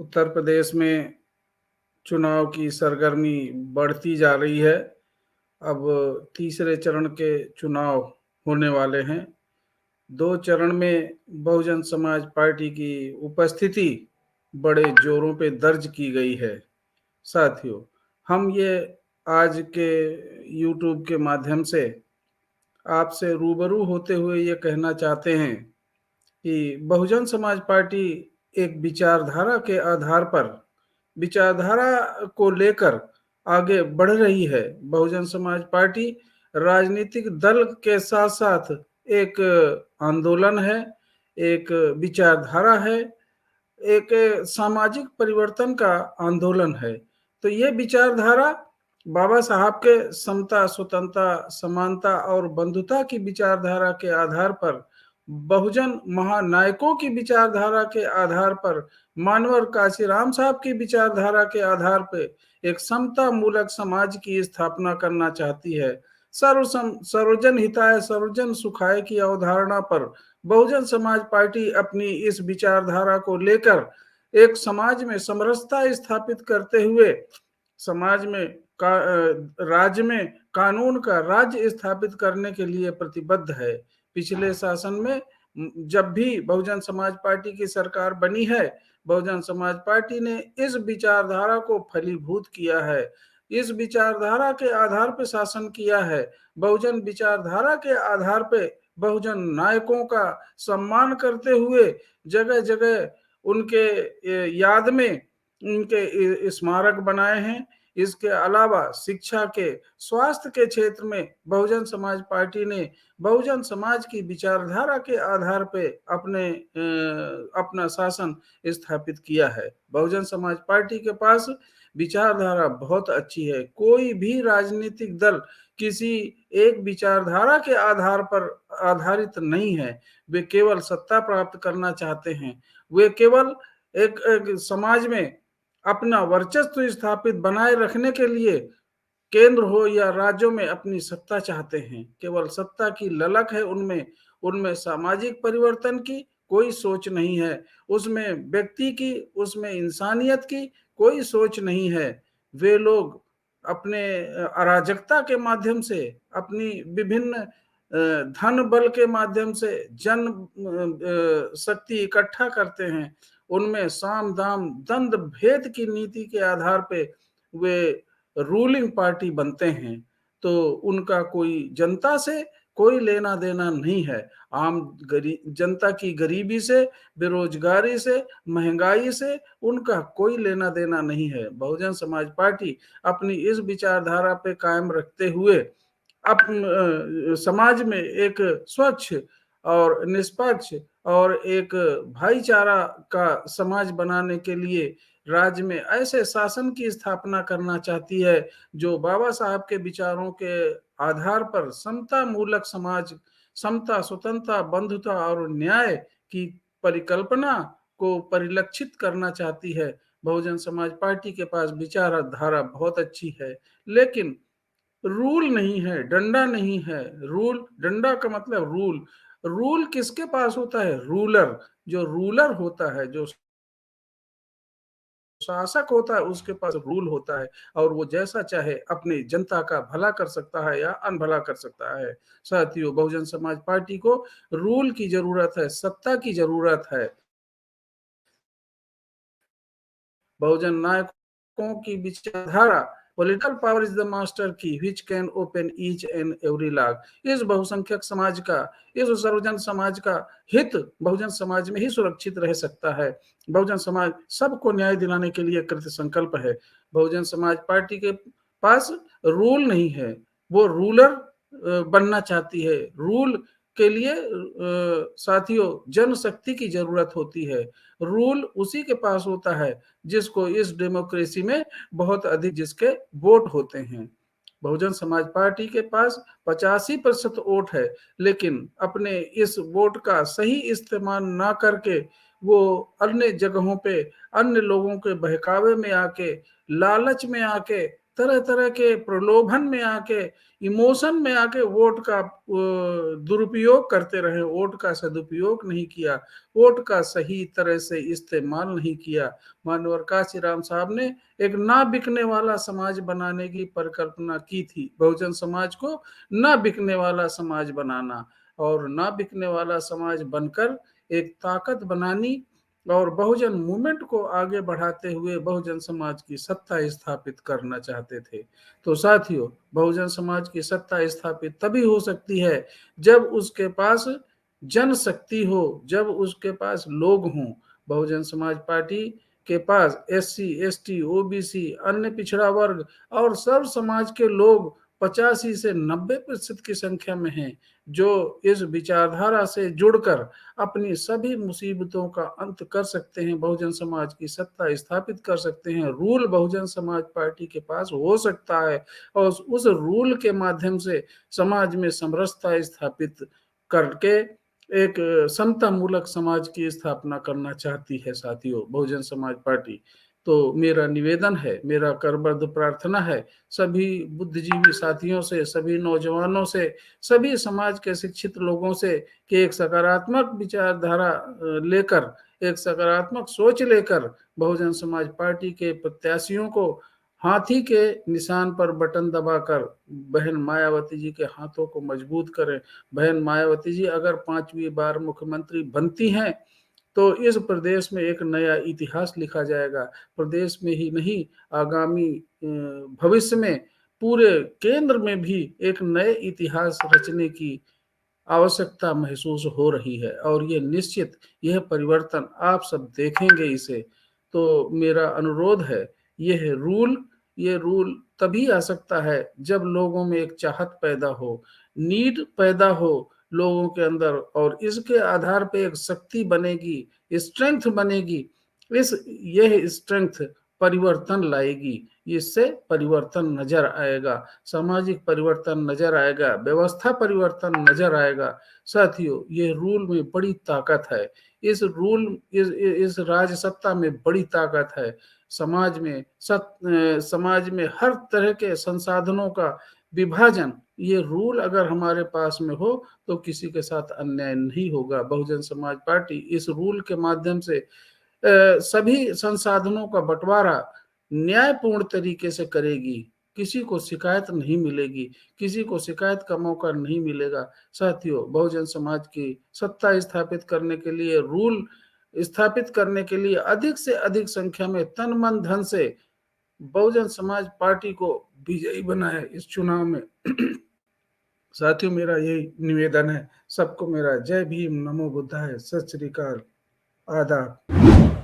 उत्तर प्रदेश में चुनाव की सरगर्मी बढ़ती जा रही है। अब तीसरे चरण के चुनाव होने वाले हैं। 2 चरण में बहुजन समाज पार्टी की उपस्थिति बड़े जोरों पे दर्ज की गई है। साथियों, हम ये आज के यूट्यूब के माध्यम से आपसे रूबरू होते हुए ये कहना चाहते हैं कि बहुजन समाज पार्टी एक विचारधारा के आधार पर विचारधारा को लेकर आगे बढ़ रही है। बहुजन समाज पार्टी राजनीतिक दल के साथ साथ एक आंदोलन है, एक विचारधारा है, एक सामाजिक परिवर्तन का आंदोलन है। तो ये विचारधारा बाबा साहब के समता, स्वतंत्रता, समानता और बंधुता की विचारधारा के आधार पर, बहुजन महानायकों की विचारधारा के आधार पर, मानवर काशीराम साहब की विचारधारा के आधार पे एक समता मूलक समाज की स्थापना करना चाहती है। सर्वजन हिताय सर्वजन सुखाय की अवधारणा पर बहुजन समाज पार्टी अपनी इस विचारधारा को लेकर एक समाज में समरसता स्थापित करते हुए समाज में राज्य में कानून का राज्य स्थापित करने के लिए प्रतिबद्ध है। पिछले शासन में जब भी बहुजन समाज पार्टी की सरकार बनी है, बहुजन समाज पार्टी ने इस विचारधारा को फलीभूत किया है, इस विचारधारा के आधार पर शासन किया है। बहुजन विचारधारा के आधार पे बहुजन नायकों का सम्मान करते हुए जगह जगह उनके याद में उनके स्मारक बनाए हैं। इसके अलावा शिक्षा के, स्वास्थ्य के क्षेत्र में बहुजन समाज पार्टी ने बहुजन समाज की विचारधारा के आधार पे अपना शासन स्थापित किया है। बहुजन समाज पार्टी के पास विचारधारा बहुत अच्छी है। कोई भी राजनीतिक दल किसी एक विचारधारा के आधार पर आधारित नहीं है। वे केवल सत्ता प्राप्त करना चाहते हैं। वे केवल एक समाज में अपना वर्चस्व स्थापित बनाए रखने के लिए केंद्र हो या राज्यों में अपनी सत्ता चाहते हैं। केवल सत्ता की ललक है उनमें। उनमें सामाजिक परिवर्तन की कोई सोच नहीं है। उसमें व्यक्ति की, उसमें इंसानियत की कोई सोच नहीं है। वे लोग अपने अराजकता के माध्यम से, अपनी विभिन्न धन बल के माध्यम से जन शक्ति इकट्ठा करते हैं। उनमें साम दाम दंड भेद की नीति के आधार पे वे रूलिंग पार्टी बनते हैं। तो उनका कोई जनता से कोई लेना देना नहीं है। आम जनता की गरीबी से, बेरोजगारी से, महंगाई से उनका कोई लेना देना नहीं है। बहुजन समाज पार्टी अपनी इस विचारधारा पे कायम रखते हुए समाज में एक स्वच्छ और निष्पक्ष और एक भाईचारा का समाज बनाने के लिए राज्य में ऐसे शासन की स्थापना करना चाहती है जो बाबा साहब के विचारों के आधार पर समता मूलक समाज, समता, स्वतंत्रता, बंधुता और न्याय की परिकल्पना को परिलक्षित करना चाहती है। बहुजन समाज पार्टी के पास विचारधारा बहुत अच्छी है, लेकिन रूल नहीं है, डंडा नहीं है। रूल, डंडा का मतलब रूल। रूल किसके पास होता है? रूलर। जो रूलर होता है, जो शासक होता है, उसके पास रूल होता है और वो जैसा चाहे अपनी जनता का भला कर सकता है या अनभला कर सकता है। साथियों, बहुजन समाज पार्टी को रूल की जरूरत है, सत्ता की जरूरत है। बहुजन नायकों की विचारधारा, political power is the master key which can open each and every lock. इस बहुसंख्यक समाज का, इस सर्वजन समाज का हित बहुजन समाज में ही सुरक्षित रह सकता है। बहुजन समाज सबको न्याय दिलाने के लिए कृत संकल्प है। बहुजन समाज पार्टी के पास रूल नहीं है, वो रूलर बनना चाहती है। रूल के लिए साथियों जनशक्ति की जरूरत होती है। रूल उसी के पास होता है जिसको इस डेमोक्रेसी में बहुत अधिक जिसके वोट होते हैं। बहुजन समाज पार्टी के पास 85% वोट है, लेकिन अपने इस वोट का सही इस्तेमाल ना करके वो अन्य जगहों पे अन्य लोगों के बहकावे में आके, लालच में आके तरह तरह के प्रलोभन में आके, इमोशन में आके वोट का दुरुपयोग करते रहे, वोट का सदुपयोग नहीं किया, वोट का सही तरह से इस्तेमाल नहीं किया। माननीय काशीराम साहब ने एक ना बिकने वाला समाज बनाने की परिकल्पना की थी, बहुजन समाज को ना बिकने वाला समाज बनाना, और ना बिकने वाला समाज बनकर एक ताकत बनानी और बहुजन मूवमेंट को आगे बढ़ाते हुए बहुजन समाज की सत्ता स्थापित करना चाहते थे। तो साथियों, बहुजन समाज की सत्ता स्थापित तभी हो सकती है जब उसके पास जनशक्ति हो, जब उसके पास लोग हों। बहुजन समाज पार्टी के पास एससी, एसटी, ओबीसी, अन्य पिछड़ा वर्ग और सर्व समाज के लोग 85 से 90% की संख्या में हैं, जो इस विचारधारा से जुड़कर अपनी सभी मुसीबतों का अंत कर सकते हैं, बहुजन समाज की सत्ता स्थापित कर सकते हैं। रूल बहुजन समाज पार्टी के पास हो सकता है और उस रूल के माध्यम से समाज में समरसता स्थापित करके एक समता मूलक समाज की स्थापना करना चाहती है साथियों बहुजन समाज पार्टी। तो मेरा निवेदन है, मेरा करबद्ध प्रार्थना है सभी बुद्धिजीवी साथियों से, सभी नौजवानों से, सभी समाज के शिक्षित लोगों से कि एक सकारात्मक विचारधारा लेकर, एक सकारात्मक सोच लेकर बहुजन समाज पार्टी के प्रत्याशियों को हाथी के निशान पर बटन दबाकर बहन मायावती जी के हाथों को मजबूत करें। बहन मायावती जी अगर 5वीं बार मुख्यमंत्री बनती हैं तो इस प्रदेश में एक नया इतिहास लिखा जाएगा। प्रदेश में ही नहीं, आगामी भविष्य में पूरे केंद्र में भी एक नए इतिहास रचने की आवश्यकता महसूस हो रही है और ये निश्चित, यह परिवर्तन आप सब देखेंगे इसे। तो मेरा अनुरोध है, ये रूल तभी आ सकता है जब लोगों में एक चाहत पैदा हो, नीड पैदा हो लोगों के अंदर, और इसके आधार पे एक शक्ति बनेगी, स्ट्रेंथ बनेगी। यह स्ट्रेंथ परिवर्तन लाएगी, इससे परिवर्तन नजर आएगा, सामाजिक परिवर्तन नजर आएगा, व्यवस्था परिवर्तन नजर आएगा। साथियों, ये रूल में बड़ी ताकत है, इस राज सत्ता में बड़ी ताकत है। समाज में हर तरह के संसाधनों का विभाजन, ये रूल अगर हमारे पास में हो तो किसी के साथ अन्याय नहीं होगा। बहुजन समाज पार्टी इस रूल के माध्यम से सभी संसाधनों का बंटवारा न्यायपूर्ण तरीके से करेगी, किसी को शिकायत नहीं मिलेगी, किसी को शिकायत का मौका नहीं मिलेगा। साथियों, बहुजन समाज की सत्ता स्थापित करने के लिए, रूल स्थापित करने के लिए अधिक से अधिक संख्या में तन मन धन से बहुजन समाज पार्टी को विजयी बनाए इस चुनाव में। साथियों, मेरा यही निवेदन है। सबको मेरा जय भीम, नमो बुद्धाय, सत श्री अकाल, आदाब।